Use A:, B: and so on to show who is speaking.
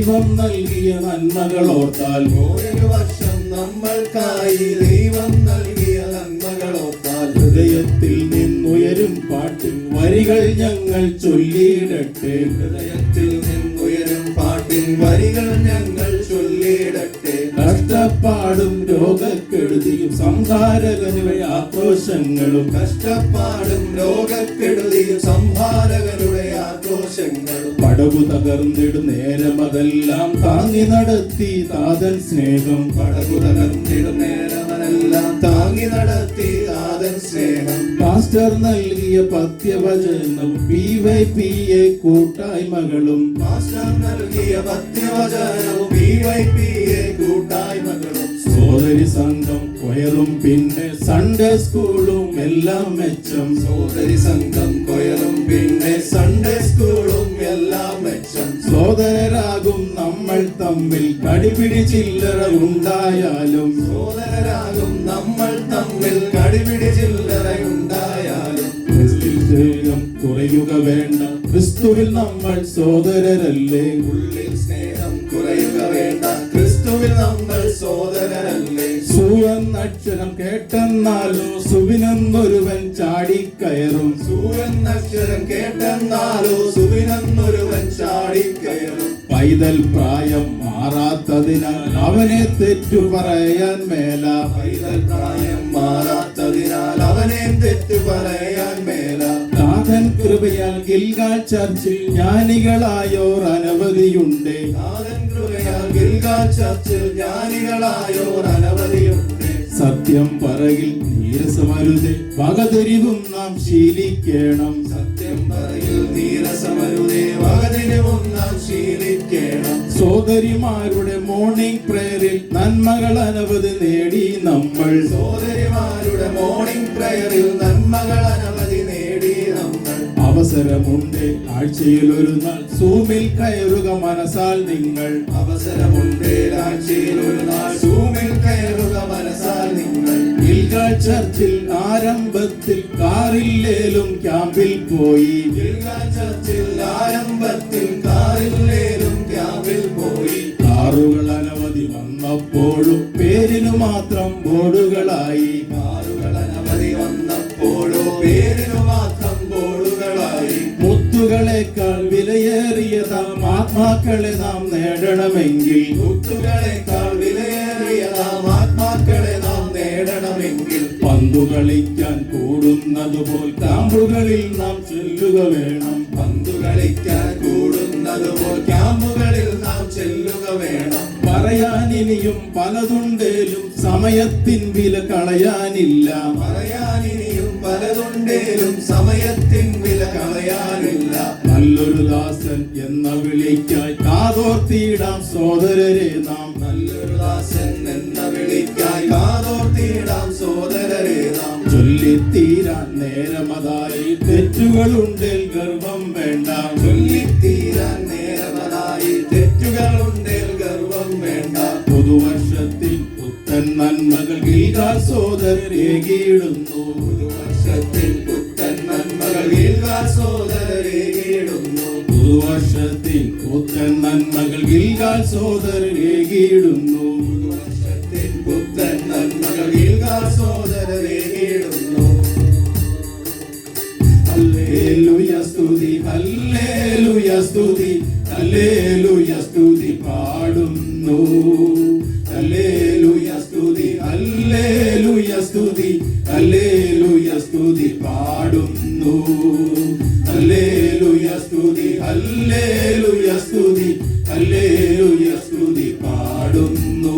A: ദൈവം നൽകിയ നന്മകളോർത്താൽ,
B: ഒരു വർഷം നമ്മൾക്കായി ദൈവം നൽകിയ നന്മകളോർത്താൽ,
A: ഹൃദയത്തിൽ നിന്നുയരും പാട്ടിൻ വരികൾ ഞങ്ങൾ ചൊല്ലിയിടട്ടെ.
B: ഹൃദയത്തിൽ നിന്നുയരും പാട്ടിൻ വരികൾ ഞങ്ങൾ ചൊല്ലിയിടട്ടെ.
A: കഷ്ടപ്പാടും രോഗക്കെടുതിയും സംഹാരകനുടെ ആക്രോശങ്ങളും,
B: കഷ്ടപ്പാടും രോഗക്കെടുതിയും സംഹാരകരുടെ ആക്രോശങ്ങളും,
A: പടകു തകർന്നിടും നേരമതെല്ലാം താങ്ങി നടത്തി താതൻ സ്നേഹം.
B: പടകു തകർന്നിടും നേരമെല്ലാം താങ്ങി നടത്തി താതൻ സ്നേഹം.
A: പാസ്റ്റർ നൽകിയ പത്യവചനം PYPA കൂട്ടായ്മകളും,
B: പാസ്റ്റർ നൽകിയ പത്യവചനവും PYPA കൂട്ടായ്മകളും,
A: സോദരി സംഘം കൊയറും പിന്നെ സൺഡേ സ്കൂളും എല്ലാം മെച്ചം.
B: സോദരി സംഘം കൊയറും പിന്നെ സൺഡേ സ്കൂളും എല്ലാം മെച്ചം.
A: സോദരരാകും നമ്മൾ തമ്മിൽ കടിപിടി ചില്ലറ ഉണ്ടായാലും,
B: സോദരരാകും നമ്മൾ തമ്മിൽ കടിപിടി ചില്ലറയുണ്ടായാലും,
A: ക്രിസ്തുവിൽ സ്നേഹം കുറയുക വേണ്ട, ക്രിസ്തുവിൽ നമ്മൾ സോദരരല്ലേ.
B: ഉള്ളിൽ സ്നേഹം കുറയുക വേണ്ട, ക്രിസ്തുവിൽ നമ്മൾ സോദരരല്ലേ.
A: സുവന്നക്ഷരം കേട്ടെന്നാലോ സുവിനെന്നൊരുവൻ ചാടിക്കയറും,
B: സുവന്നക്ഷരം കേട്ടെന്നാലോ സുവിനെന്നൊരുവൻ ചാടിക്കയറും.
A: പൈതൽ പ്രായം മാറാത്തതിനാൽ അവനെ തെറ്റു പറയാൻ മേല,
B: പൈതൽ പ്രായം മാറാത്തതിനാൽ അവനെ തെറ്റു പറയാൻ മേല.
A: നാഥൻ കൃപയാൽ ഗിൽഗാൽ ചർച്ചിൽ ജ്ഞാനികളായോർ അനവധിയുണ്ട്.
B: നാഥൻ കൃപയാൽ ഗിൽഗാൽ ചർച്ചിൽ ജ്ഞാനികളായോർ അനവധിയുണ്ട്.
A: സത്യം പറയിൽ നീരസമരുതേ വകതിരിവും നാം ശീലിക്കണം.
B: സത്യം പറയിൽ നീരസമരുതേ വകതിരിവും നാം ശീലിക്കണം.
A: സോദരിമാരുടെ മോർണിംഗ് പ്രയറിൽ നന്മകൾ അനവധി നേടി നമ്മൾ.
B: സോദരിമാരുടെ മോർണിംഗ് പ്രയറിൽ നന്മകൾ അനവധി നേടി നമ്മൾ.
A: അവസരമുണ്ട് ആഴ്ചയിൽ ഒരു നാൾ സൂമിൽ കയറുക മനസ്സാൽ നിങ്ങൾ.
B: അവസരമുണ്ട് ആഴ്ചയിൽ ഒരു നാൾ സൂമിൽ കയറുക മനസ്സാൽ നിങ്ങൾ.
A: ഗിൽഗാൽ ചർച്ചിൽ ആരംഭത്തിൽ കാറില്ലേലും ക്യാമ്പിൽ പോയി.
B: ഗിൽഗാൽ ചർച്ചിൽ ആരംഭത്തിൽ കാറില്ലേലും ക്യാമ്പിൽ പോയി.
A: കാറുകൾ അനവധി വന്നപ്പോഴും പേരിനു മാത്രം ബോർഡുകളായി.
B: കാറുകൾ അനവധി വന്നപ്പോഴോ പേരിനു മാത്രം ബോർഡുകളായി.
A: മുത്തുകളെക്കാൾ വിലയേറിയതാം ആത്മാക്കളെ നാം നേടണമെങ്കിൽ,
B: മുത്തുകളെക്കാൾ വിലയേറിയതാം ആത്മാക്കളെ നാം നേടണമെങ്കിൽ,
A: പന്തു കളിക്കാൻ കൂടുന്നതുപോൽ ക്യാമ്പുകളിൽ നാം ചെല്ലുക വേണം.
B: പന്തു കളിക്കാൻ കൂടുന്നതുപോൽ ക്യാമ്പുകളിൽ നാം ചെല്ലുക വേണം.
A: പറയാൻ ഇനിയും പലതുണ്ടേലും സമയത്തിൻ വില കളയാനില്ല.
B: പറയാൻ ഇനിയും പലതുണ്ടേലും സമയത്തിൻ വില കളയാനില്ല.
A: നല്ലൊരു ദാസൻ എന്ന വിളിക്കായി കാതോർത്തിയിടാം സോദരരെ നാം.
B: നല്ലൊരു ദാസൻ എന്ന വിളിക്കായി കാതോർത്തിയിടാം സോദരരെ നാം.
A: ചൊല്ലിത്തീരാൻ നേരമതായി തെറ്റുകളുണ്ടേൽ ഗർവം വേണ്ട.
B: ചൊല്ലിത്തീരാൻ നേരമതായി തെറ്റുകളുണ്ടേൽ ഗർവം വേണ്ട.
A: പുതുവർഷത്തിൽ പുത്തൻ നന്മകൾ ഗിൽഗാൽ സോദരരേകിയിടുന്നു.
B: പുതുവർഷത്തിൽ പുത്തൻ നന്മകൾ ഗിൽഗാൽ സോദരരേകിയിടുന്നു.
A: പുതുവർഷത്തിൽ പുത്തൻ നന്മകൾ ഗിൽഗാൽ സോദരരേകിയിടുന്നു.
B: പുതുവർഷത്തിൽ പുത്തൻ നന്മകൾ ഗിൽഗാൽ സോദരരേകിയിടുന്നു.
A: ഹല്ലേലൂയ സ്തുതി, ഹല്ലേലൂയ സ്തുതി, ഹല്ലേലൂയ സ്തുതി പാടുന്നു. ഹല്ലേലൂയ സ്തുതി, ഹല്ലേലൂയ സ്തുതി, ഹല്ലേലൂയ സ്തുതി പാടുന്നു. ഹല്ലേലൂയ സ്തുതി, ഹല്ലേലൂയ സ്തുതി, ഹല്ലേലൂയ സ്തുതി പാടുന്നു.